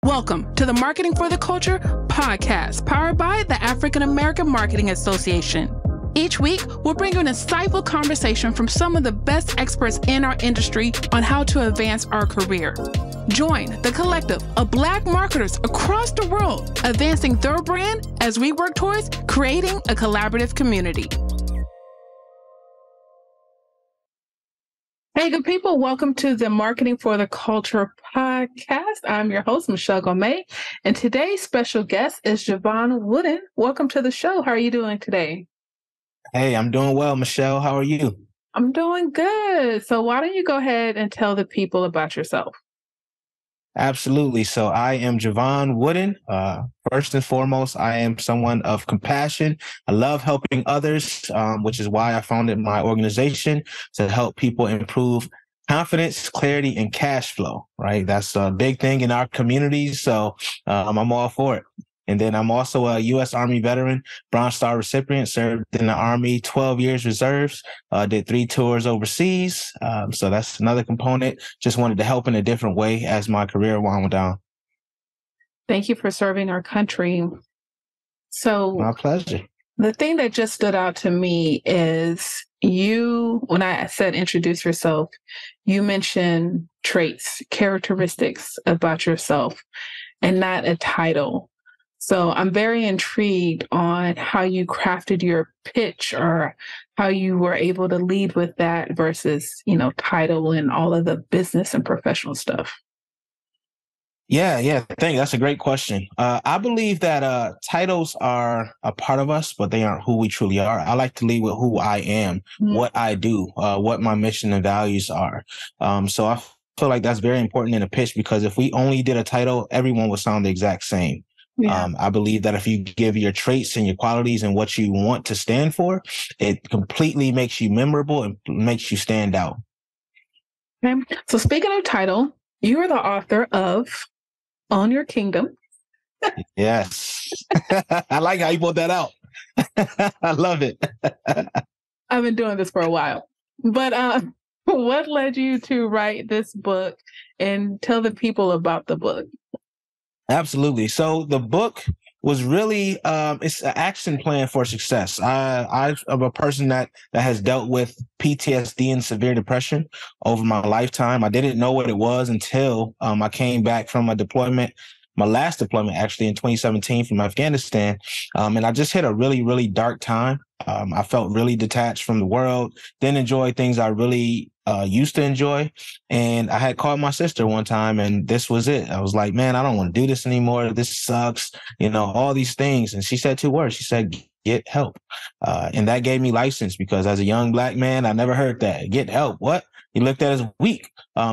Welcome to the Marketing for the Culture podcast, powered by the African American Marketing Association. Each week, we'll bring you an insightful conversation from some of the best experts in our industry on how to advance our career. Join the collective of Black marketers across the world, advancing their brand as we work towards creating a collaborative community. Hey, good people. Welcome to the Marketing for the Culture podcast. I'm your host, Michelle Gomez, and today's special guest is Javon Wooden. Welcome to the show. How are you doing today? Hey, I'm doing well, Michelle. How are you? I'm doing good. So why don't you go ahead and tell the people about yourself? Absolutely. So I am Javon Wooden. First and foremost, I am someone of compassion. I love helping others, which is why I founded my organization to help people improve confidence, clarity, and cash flow, right? That's a big thing in our communities. So I'm all for it. And then I'm also a U.S. Army veteran, Bronze Star recipient, served in the Army 12 years reserves, did 3 tours overseas. So that's another component. Just wanted to help in a different way as my career wound down. Thank you for serving our country. So my pleasure. The thing that just stood out to me is when I said introduce yourself, you mentioned traits, characteristics about yourself, and not a title. So I'm very intrigued on how you crafted your pitch or how you were able to lead with that versus, title and all of the business and professional stuff. Yeah. That's a great question. I believe that titles are a part of us, but they aren't who we truly are. I like to lead with who I am, what I do, what my mission and values are. So I feel like that's very important in a pitch, because if we only did a title, everyone would sound the exact same. Yeah. I believe that if you give your traits and your qualities and what you want to stand for, it completely makes you memorable and makes you stand out. Okay. So speaking of title, you are the author of Own Your Kingdom. Yes. I like how you pulled that out. I love it. I've been doing this for a while. But what led you to write this book, and tell the people about the book? Absolutely. So the book was really, it's an action plan for success. I'm a person that has dealt with PTSD and severe depression over my lifetime. I didn't know what it was until I came back from a deployment, my last deployment actually in 2017 from Afghanistan. And I just hit a really, really dark time. I felt really detached from the world, didn't enjoy things I really used to enjoy. And I had called my sister one time, and this was it. I was like, man, I don't want to do this anymore. This sucks, all these things. And she said 2 words. She said, get help. And that gave me license, because as a young Black man, I never heard that. Get help. What? You looked at as weak.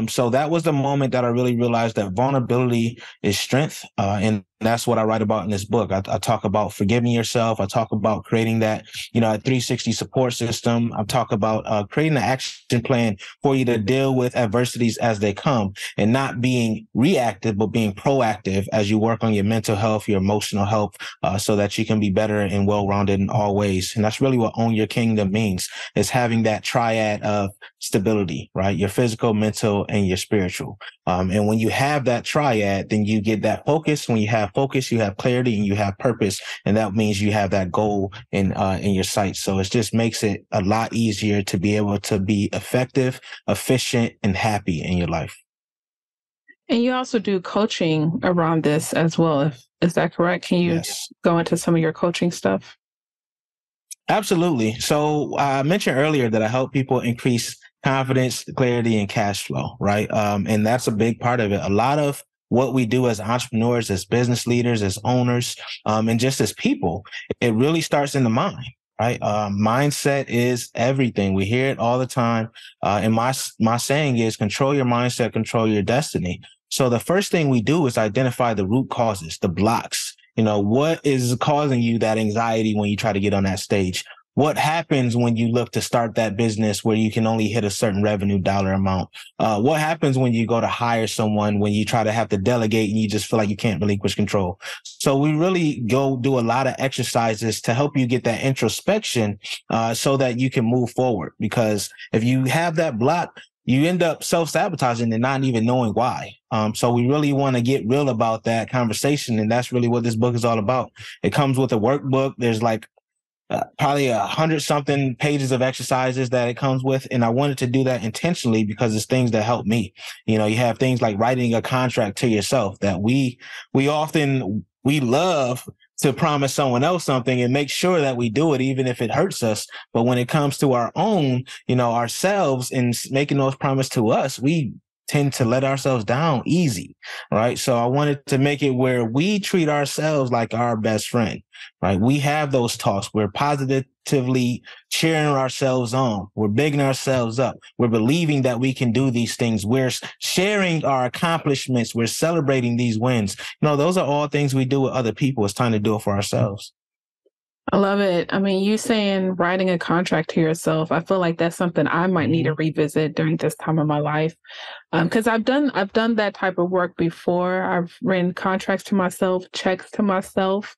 So that was the moment that I really realized that vulnerability is strength. And that's what I write about in this book. I talk about forgiving yourself. I talk about creating that, a 360 support system. I talk about creating an action plan for you to deal with adversities as they come, and not being reactive, but being proactive as you work on your mental health, your emotional health, so that you can be better and well-rounded in all ways. And that's really what Own Your Kingdom means, is having that triad of stability, right? Your physical, mental, and your spiritual. And when you have that triad, then you get that focus. When you have focus, you have clarity and you have purpose. And that means you have that goal in your sights. So it just makes it a lot easier to be able to be effective, efficient, and happy in your life. And you also do coaching around this as well. Is that correct? Can you go into some of your coaching stuff? Absolutely. So I mentioned earlier that I help people increase confidence, clarity, and cash flow, right? And that's a big part of it. A lot of what we do as entrepreneurs, as business leaders, as owners, and just as people, it really starts in the mind, right? Mindset is everything. We hear it all the time. And my saying is, control your mindset, control your destiny. So the first thing we do is identify the root causes, the blocks. What is causing you that anxiety when you try to get on that stage? What happens when you look to start that business where you can only hit a certain revenue dollar amount? What happens when you go to hire someone, when you try to have to delegate and you just feel like you can't relinquish control? So we really go do a lot of exercises to help you get that introspection so that you can move forward. Because if you have that block, you end up self-sabotaging and not even knowing why. So we really want to get real about that conversation. And that's really what this book is all about. It comes with a workbook. There's like probably 100-something pages of exercises that it comes with. And I wanted to do that intentionally because it's things that help me. You know, you have things like writing a contract to yourself that we love to promise someone else something and make sure that we do it, even if it hurts us. But when it comes to our own, ourselves and making those promises to us, we tend to let ourselves down easy, right? So I wanted to make it where we treat ourselves like our best friend, right? We have those talks. We're positively cheering ourselves on. We're bigging ourselves up. We're believing that we can do these things. We're sharing our accomplishments. We're celebrating these wins. Those are all things we do with other people. It's time to do it for ourselves. I love it. I mean, you saying writing a contract to yourself, I feel like that's something I might need to revisit during this time of my life. Because I've done that type of work before. I've written contracts to myself, checks to myself,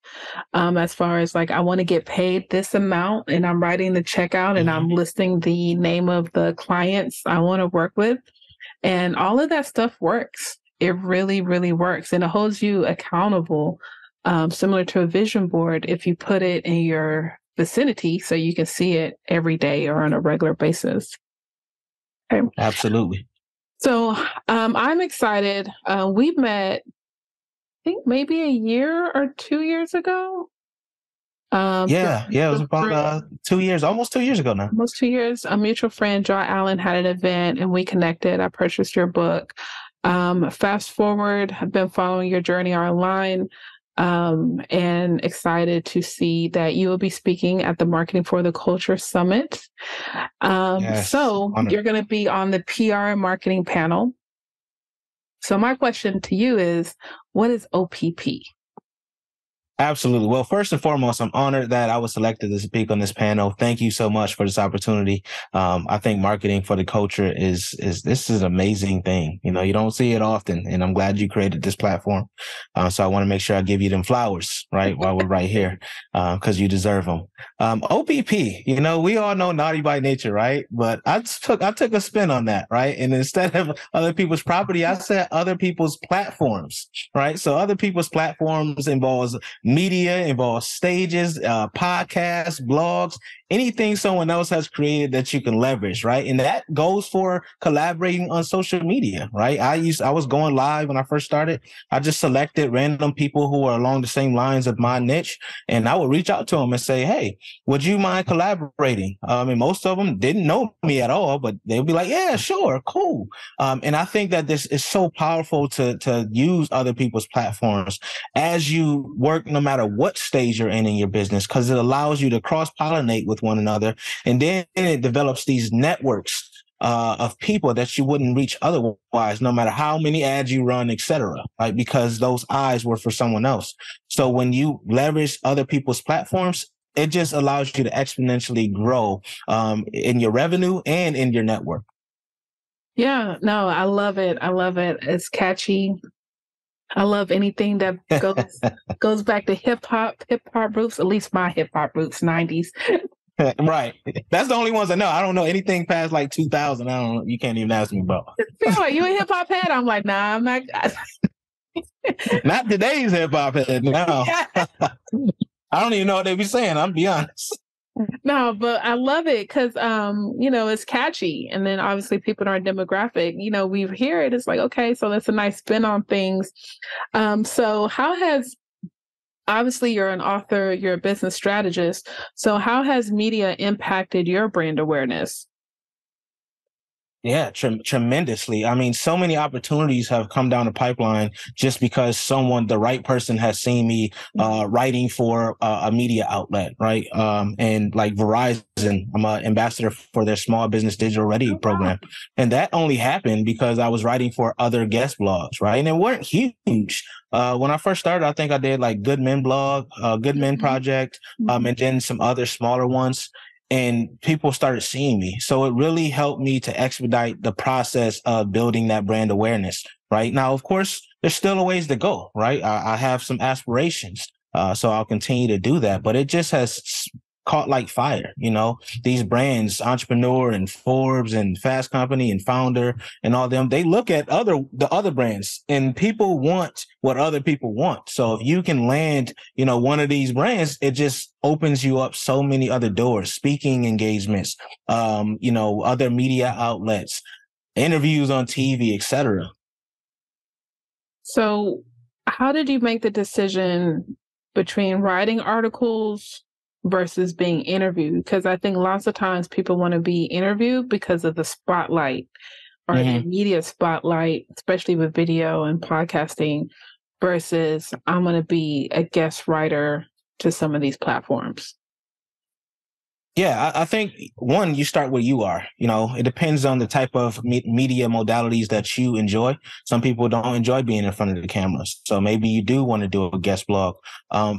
as far as like, I want to get paid this amount and I'm writing the check out and I'm listing the name of the clients I want to work with. And all of that stuff works. It really, really works. And it holds you accountable. Similar to a vision board, if you put it in your vicinity so you can see it every day or on a regular basis. Okay. Absolutely. So I'm excited. We met, I think maybe a year or 2 years ago. It was about 2 years, almost 2 years ago now. Almost 2 years. A mutual friend, Joy Allen, had an event and we connected. I purchased your book. Fast forward, I've been following your journey online. And excited to see that you will be speaking at the Marketing for the Culture Summit. So you're going to be on the PR and marketing panel. So my question to you is, what is OPP? Absolutely. Well, first and foremost, I'm honored that I was selected to speak on this panel. Thank you so much for this opportunity. I think marketing for the culture is an amazing thing. You don't see it often, and I'm glad you created this platform. So I want to make sure I give you them flowers, right, while we're right here, because you deserve them. OPP, we all know naughty by nature, right? But I took a spin on that, right? And instead of other people's property, I said other people's platforms, right? So other people's platforms involves media, involves stages, podcasts, blogs, anything someone else has created that you can leverage, right? And that goes for collaborating on social media, right? I was going live when I first started. I just selected random people who are along the same lines of my niche, and I would reach out to them and say, hey, would you mind collaborating? And most of them didn't know me at all, but they'd be like, yeah, sure, cool. And I think that this is so powerful to use other people's platforms as you work, no matter what stage you're in your business, because it allows you to cross-pollinate with one another. And then it develops these networks of people that you wouldn't reach otherwise, no matter how many ads you run, etc., right? Because those eyes were for someone else. So when you leverage other people's platforms, it just allows you to exponentially grow in your revenue and in your network. Yeah, no, I love it. I love it. It's catchy. I love anything that goes back to hip hop roots, at least my hip hop roots, 90s. Right. That's the only ones I know. I don't know anything past like 2000. I don't know. You can't even ask me about. You a hip hop head? I'm like, nah, I'm not. Not today's hip hop head. No. I don't even know what they be saying. I'll be honest. No, but I love it because, it's catchy. And then obviously people in our demographic, we hear it. It's like, okay, so that's a nice spin on things. So obviously you're an author, you're a business strategist. So how has media impacted your brand awareness? Yeah, tremendously. I mean, so many opportunities have come down the pipeline just because the right person has seen me writing for a media outlet, right? And like Verizon, I'm an ambassador for their small business digital ready program. And that only happened because I was writing for other guest blogs, right? And they weren't huge. When I first started, I think I did like Good Men blog, Good Men Project, and then some other smaller ones. And people started seeing me. So it really helped me to expedite the process of building that brand awareness. Right now, of course, there's still a ways to go. Right. I have some aspirations. So I'll continue to do that. But it just has caught like fire. These brands, Entrepreneur and Forbes and Fast Company and Founder and all them, they look at the other brands, and people want what other people want. So if you can land, one of these brands, it just opens you up so many other doors, speaking engagements, other media outlets, interviews on TV, etc. So how did you make the decision between writing articles versus being interviewed? Because I think lots of times people want to be interviewed because of the spotlight or the media spotlight, especially with video and podcasting, versus I'm going to be a guest writer to some of these platforms. Yeah, I think one, you start where you are. It depends on the type of media modalities that you enjoy. Some people don't enjoy being in front of the cameras, so maybe you do want to do a guest blog.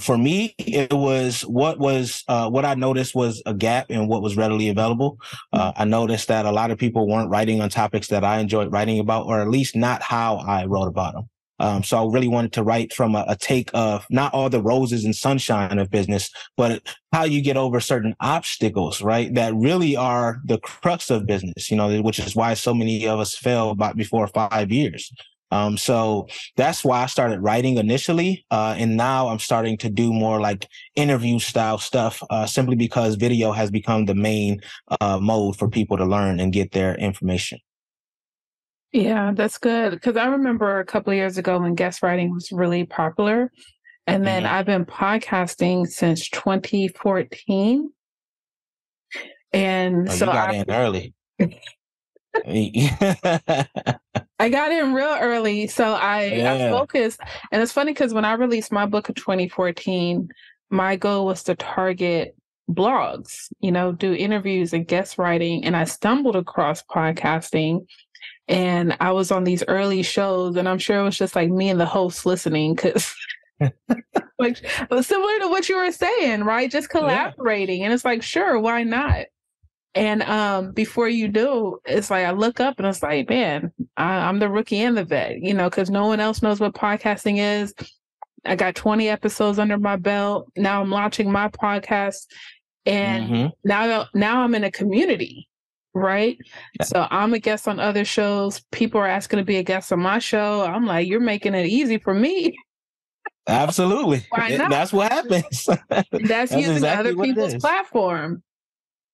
For me, it was what I noticed was a gap in what was readily available. I noticed that a lot of people weren't writing on topics that I enjoyed writing about, or at least not how I wrote about them. So I really wanted to write from a take of not all the roses and sunshine of business, but how you get over certain obstacles, right? That really are the crux of business, which is why so many of us fail about before 5 years. So that's why I started writing initially. And now I'm starting to do more like interview style stuff, simply because video has become the main mode for people to learn and get their information. Yeah, that's good. Because I remember a couple of years ago when guest writing was really popular. And then I've been podcasting since 2014. And so you got in early. I got in real early. So I focused. And it's funny because when I released my book in 2014, my goal was to target blogs, do interviews and guest writing. And I stumbled across podcasting. And I was on these early shows, and I'm sure it was just like me and the host listening, because like similar to what you were saying, right? Just collaborating. And it's like, sure, why not? And before you do, it's like I look up and it's like, man, I'm the rookie and the vet, because no one else knows what podcasting is. I got 20 episodes under my belt. Now I'm launching my podcast, and now I'm in a community. Right. Yeah. So I'm a guest on other shows. People are asking to be a guest on my show. I'm like, you're making it easy for me. Absolutely. Why not? That's what happens. That's using exactly other people's platform.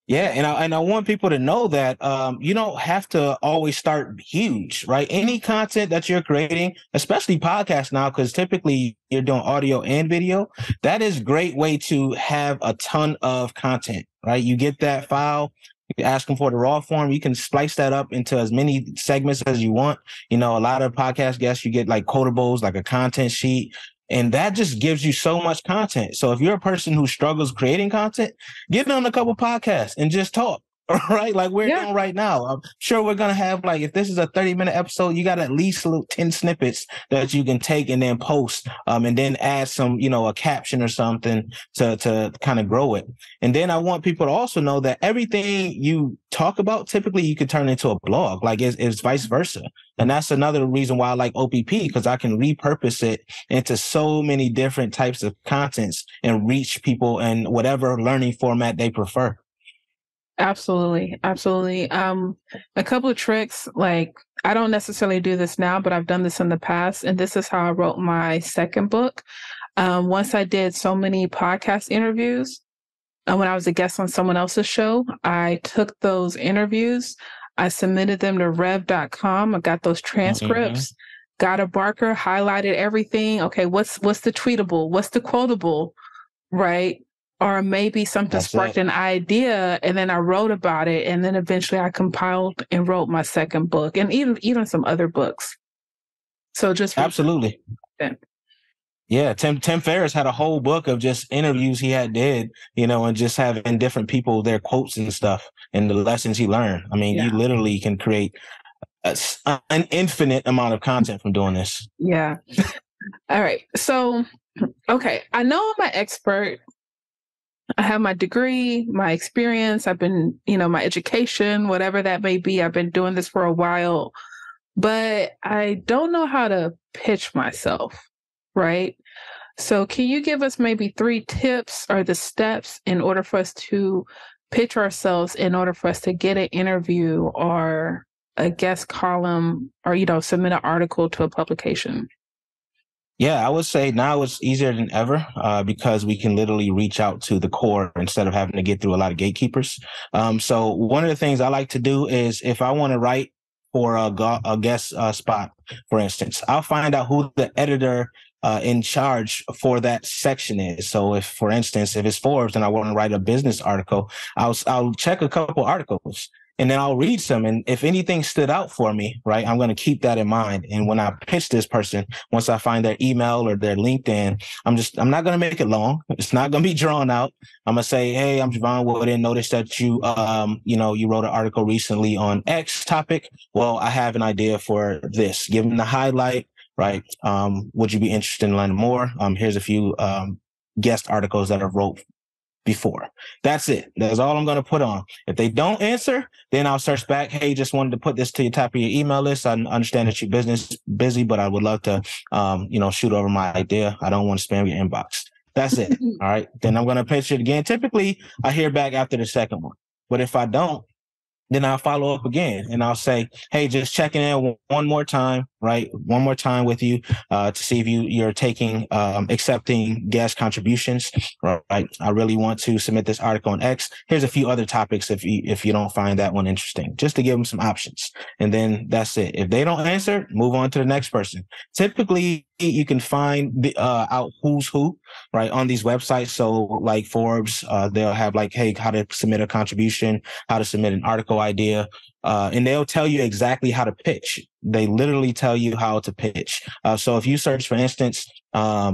Yeah. And I want people to know that you don't have to always start huge, right? Any content that you're creating, especially podcasts now, because typically you're doing audio and video, that is a great way to have a ton of content, right? You get that file. You ask them for the raw form. You can splice that up into as many segments as you want. A lot of podcast guests, you get like quotables, like a content sheet, and that just gives you so much content. So if you're a person who struggles creating content, get on a couple podcasts and just talk. Right? Like we're doing right now. I'm sure we're going to have, like, if this is a 30-minute episode, you got at least 10 snippets that you can take and then post, and then add some, a caption or something to kind of grow it. And then I want people to also know that everything you talk about, typically you could turn into a blog, like it's vice versa. And that's another reason why I like OPP, because I can repurpose it into so many different types of contents and reach people in whatever learning format they prefer. Absolutely. Absolutely. A couple of tricks, like I don't necessarily do this now, but I've done this in the past. And this is how I wrote my second book. Once I did so many podcast interviews, when I was a guest on someone else's show, I took those interviews, I submitted them to rev.com. I got those transcripts, got a marker, highlighted everything. Okay, what's the tweetable? What's the quotable? Right? Or maybe something sparked an idea, and then I wrote about it, and then eventually I compiled and wrote my second book, and even some other books. So just absolutely, yeah. Tim Ferriss had a whole book of just interviews he did, and just having different people, their quotes and stuff, and the lessons he learned. I mean, you literally can create an infinite amount of content from doing this. Yeah. All right. So, okay, I know I'm an expert. I have my degree, my experience. I've been, my education, whatever that may be. I've been doing this for a while, but I don't know how to pitch myself, right? So can you give us maybe 3 tips or the steps in order for us to pitch ourselves, in order for us to get an interview or a guest column, or, submit an article to a publication? Yeah, I would say now it's easier than ever because we can literally reach out to the core instead of having to get through a lot of gatekeepers. So one of the things I like to do is if I want to write for a guest spot, for instance, I'll find out who the editor in charge for that section is. So if, for instance, if it's Forbes and I want to write a business article, I'll check a couple articles and then I'll read some. And if anything stood out for me, right, I'm going to keep that in mind. And when I pitch this person, once I find their email or their LinkedIn, I'm not going to make it long. It's not going to be drawn out. I'm going to say, hey, I'm Javon Wooden. Notice that you wrote an article recently on X topic. Well, I have an idea for this. Give them the highlight, right? Would you be interested in learning more? Here's a few guest articles that I've wrote before. That's it. That's all I'm going to put on. If they don't answer, then I'll search back. Hey, just wanted to put this to your top of your email list. I understand that you're busy, but I would love to, shoot over my idea. I don't want to spam your inbox. That's it. All right. Then I'm going to pitch it again. Typically, I hear back after the second one. But if I don't, then I'll follow up again and I'll say, hey, just checking in one more time, right? One more time with you to see if you're taking, accepting guest contributions, right? I really want to submit this article on X. Here's a few other topics if you don't find that one interesting, just to give them some options. And then that's it. If they don't answer, move on to the next person. Typically, you can find out who's who, right, on these websites. So like Forbes, they'll have like, hey, how to submit a contribution, how to submit an article idea, and they'll tell you exactly how to pitch. They literally tell you how to pitch. So if you search, for instance, I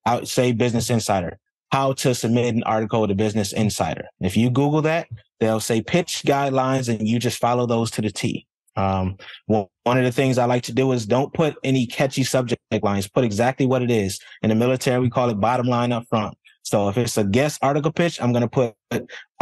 would say Business Insider, how to submit an article to Business Insider. If you Google that, they'll say pitch guidelines and you just follow those to the T. Well, one of the things I like to do is don't put any catchy subject lines. Put exactly what it is. In the military, we call it bottom line up front. So if it's a guest article pitch, I'm going to put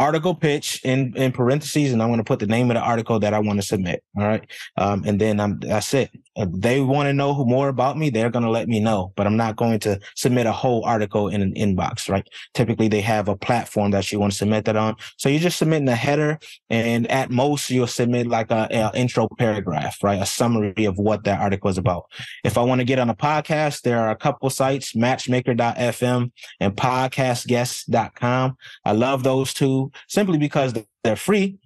article pitch in parentheses, and I'm going to put the name of the article that I want to submit. All right. And then that's it. If they want to know more about me, they're going to let me know, but I'm not going to submit a whole article in an inbox, right? Typically they have a platform that you want to submit that on. So you're just submitting a header, and at most you'll submit like a intro paragraph, right? A summary of what that article is about. If I want to get on a podcast, there are a couple sites, matchmaker.fm and podcastguest.com. I love those two simply because they're free.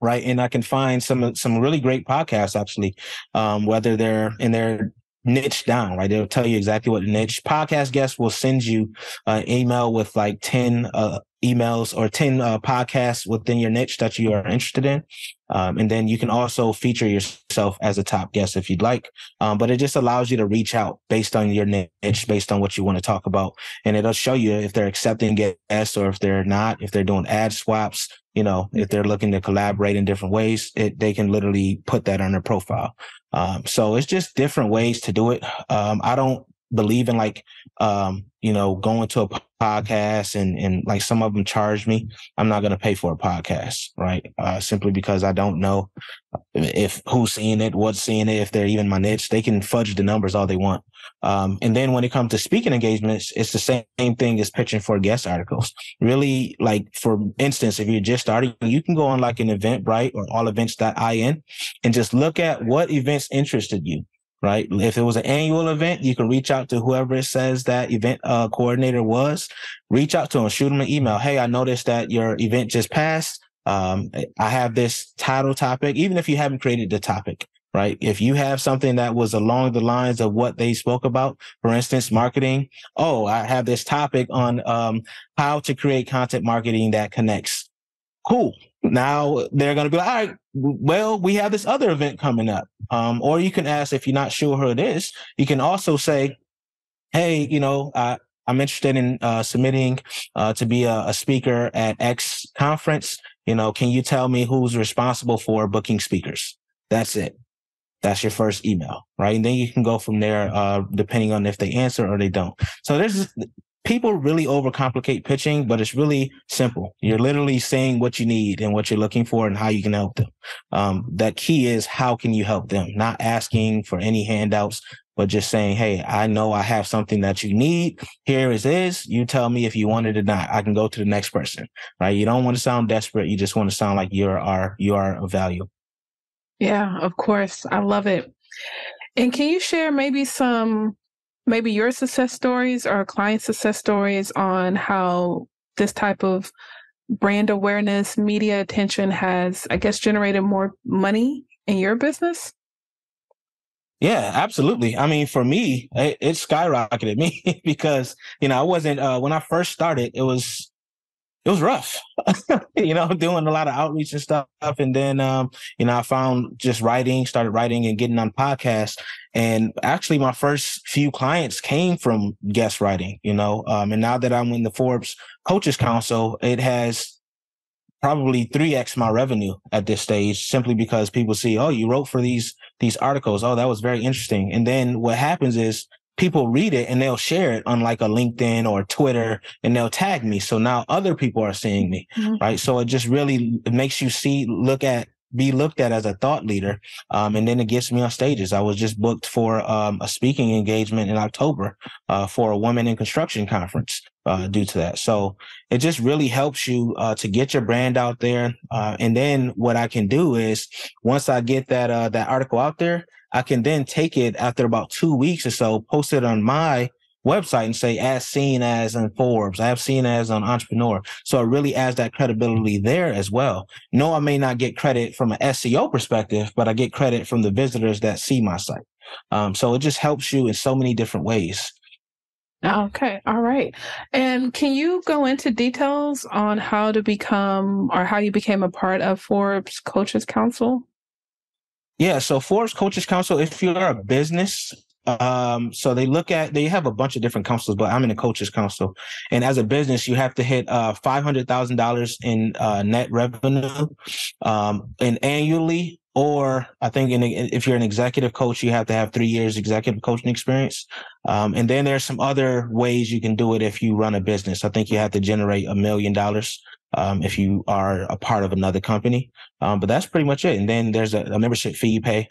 Right. And I can find some really great podcasts, actually, whether they're in their niche down. Right. They'll tell you exactly what the niche. Podcast guests will send you an email with like 10 emails or 10 podcasts within your niche that you are interested in. And then you can also feature yourself as a top guest if you'd like. But it just allows you to reach out based on your niche, based on what you want to talk about. And it'll show you if they're accepting guests or if they're not, if they're doing ad swaps, if they're looking to collaborate in different ways, they can literally put that on their profile. So it's just different ways to do it. I don't believe in going to a podcast and like some of them charge me. I'm not going to pay for a podcast, right? Simply because I don't know if who's seeing it, what's seeing it, if they're even my niche. They can fudge the numbers all they want. And then when it comes to speaking engagements, it's the same thing as pitching for guest articles. Really, like, for instance, if you're just starting, you can go on like an Eventbrite or allevents.in and just look at what events interested you. Right. If it was an annual event, you can reach out to whoever it says that event coordinator was. Reach out to them, shoot them an email. Hey, I noticed that your event just passed. I have this title topic, even if you haven't created the topic. Right. If you have something that was along the lines of what they spoke about, for instance, marketing. Oh, I have this topic on how to create content marketing that connects. Cool. Now they're going to be like, all right, well, we have this other event coming up. Or you can ask, if you're not sure who it is, you can also say, hey, I'm interested in submitting to be a speaker at X conference. Can you tell me who's responsible for booking speakers? That's it. That's your first email, right? And then you can go from there, depending on if they answer or they don't. So people really overcomplicate pitching, but it's really simple. You're literally saying what you need and what you're looking for and how you can help them. That key is, how can you help them? Not asking for any handouts, but just saying, hey, I know I have something that you need. Here it is. You tell me if you want it or not. I can go to the next person, right? You don't want to sound desperate. You just want to sound like you are of value. Yeah, of course. I love it. And can you share maybe your success stories or client success stories on how this type of brand awareness, media attention has, I guess, generated more money in your business? Yeah, absolutely. I mean, for me, it skyrocketed me because, I wasn't, when I first started, it was rough, doing a lot of outreach and stuff. And then, I found just started writing and getting on podcasts. And actually my first few clients came from guest writing, and now that I'm in the Forbes Coaches Council, it has probably 3x my revenue at this stage, simply because people see, oh, you wrote for these articles. Oh, that was very interesting. And then what happens is people read it and they'll share it on like a LinkedIn or Twitter, and they'll tag me. So now other people are seeing me, right? So it just really makes you be looked at as a thought leader. And then it gets me on stages. I was just booked for a speaking engagement in October for a women in construction conference due to that. So it just really helps you to get your brand out there. And then what I can do is, once I get that article out there, I can then take it after about 2 weeks or so, post it on my website and say, as seen as in Forbes, as seen as on Entrepreneur. So it really adds that credibility there as well. No, I may not get credit from an SEO perspective, but I get credit from the visitors that see my site. So it just helps you in so many different ways. Okay. All right. And can you go into details on how you became a part of Forbes Coaches Council? Yeah. So Forbes Coaches Council, if you're a business, so they have a bunch of different councils, but I'm in the Coaches Council. And as a business, you have to hit $500,000 in net revenue and annually. Or I think if you're an executive coach, you have to have 3 years executive coaching experience. And then there's some other ways you can do it if you run a business. I think you have to generate $1 million if you are a part of another company. But that's pretty much it. And then there's a membership fee you pay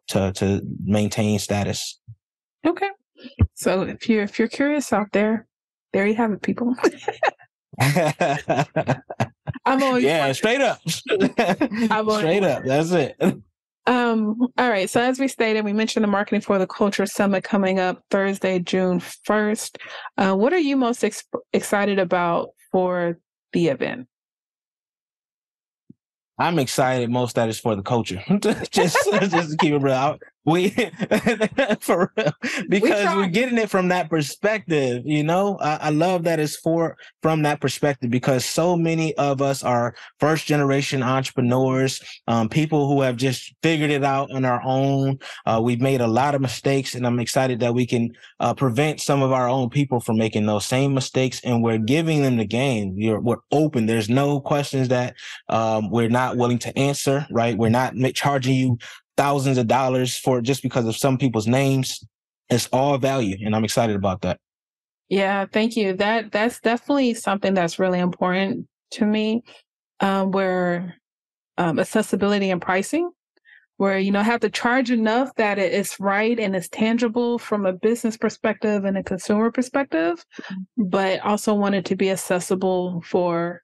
to maintain status. Okay. So if you're curious out there you have it, people. I'm always straight up. Straight up. That's it. All right. So as we stated, we mentioned the Marketing for the Culture Summit coming up Thursday, June 1st. What are you most excited about for the event? I'm excited most that is for the culture. just to keep it real. For real, because we're getting it from that perspective. I love that it's from that perspective, because so many of us are first generation entrepreneurs, people who have just figured it out on our own. We've made a lot of mistakes, and I'm excited that we can prevent some of our own people from making those same mistakes, and we're giving them the game. We're open. There's no questions that we're not willing to answer, right? We're not charging you thousands of dollars for just because of some people's names. It's all value, and I'm excited about that. Yeah, thank you. That's definitely something that's really important to me, where accessibility and pricing, where have to charge enough that it's right and it's tangible from a business perspective and a consumer perspective, but also want it to be accessible for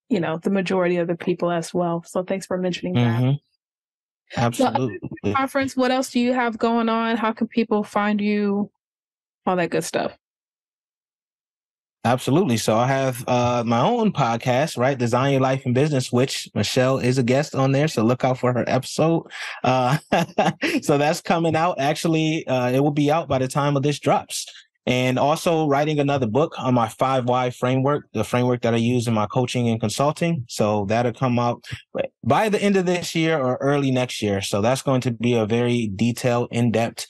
the majority of the people as well. So thanks for mentioning that. Absolutely. So, conference, what else do you have going on? How can people find you? All that good stuff. Absolutely. So I have my own podcast, right? Design Your Life in Business, which Michelle is a guest on there. So look out for her episode. So that's coming out. Actually, it will be out by the time of this drops. And also writing another book on my 5 Why framework, the framework that I use in my coaching and consulting. So that'll come out by the end of this year or early next year. So that's going to be a very detailed, in-depth,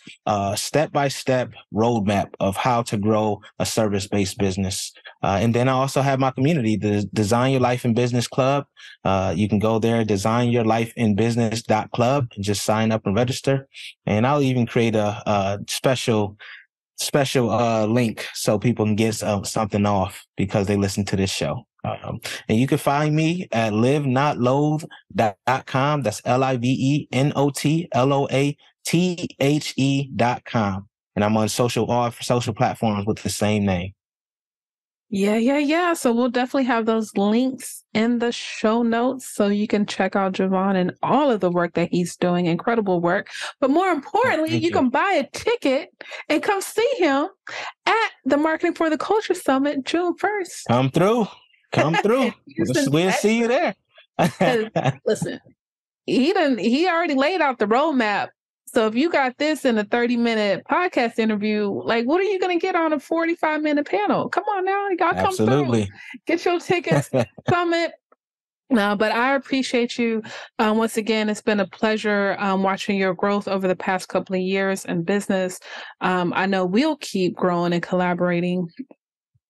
step-by-step roadmap of how to grow a service-based business. And then I also have my community, the Design Your Life in Business Club. You can go there, designyourlifeinbusiness.club, and just sign up and register. And I'll even create a special link so people can get something off because they listen to this show. And you can find me at livenotloathe.com. That's LIVENOTLOATHE.com. and I'm on all social platforms with the same name. Yeah. So we'll definitely have those links in the show notes so you can check out Javon and all of the work that he's doing. Incredible work. But more importantly, you can buy a ticket and come see him at the Marketing for the Culture Summit, June 1st. Come through. We'll see you there. Listen, he already laid out the roadmap. So if you got this in a 30-minute podcast interview, like, what are you going to get on a 45-minute panel? Come on now. Y'all come through. Get your tickets. Summit. But I appreciate you. Once again, it's been a pleasure watching your growth over the past couple of years in business. I know we'll keep growing and collaborating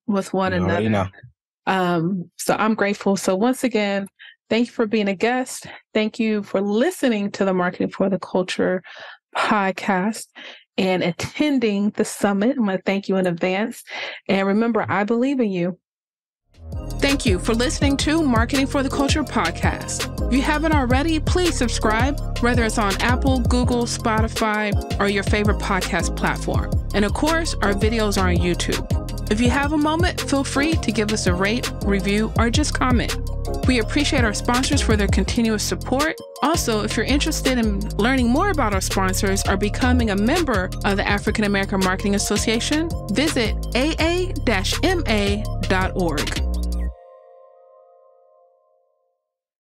with one another. So I'm grateful. So once again, thank you for being a guest. Thank you for listening to the Marketing for the Culture podcast and attending the summit. I'm going to thank you in advance. And remember, I believe in you. Thank you for listening to Marketing for the Culture podcast. If you haven't already, please subscribe, whether it's on Apple, Google, Spotify, or your favorite podcast platform. And of course, our videos are on YouTube. If you have a moment, feel free to give us a rate, review, or just comment. We appreciate our sponsors for their continuous support. Also, if you're interested in learning more about our sponsors or becoming a member of the African American Marketing Association, visit aa-ma.org.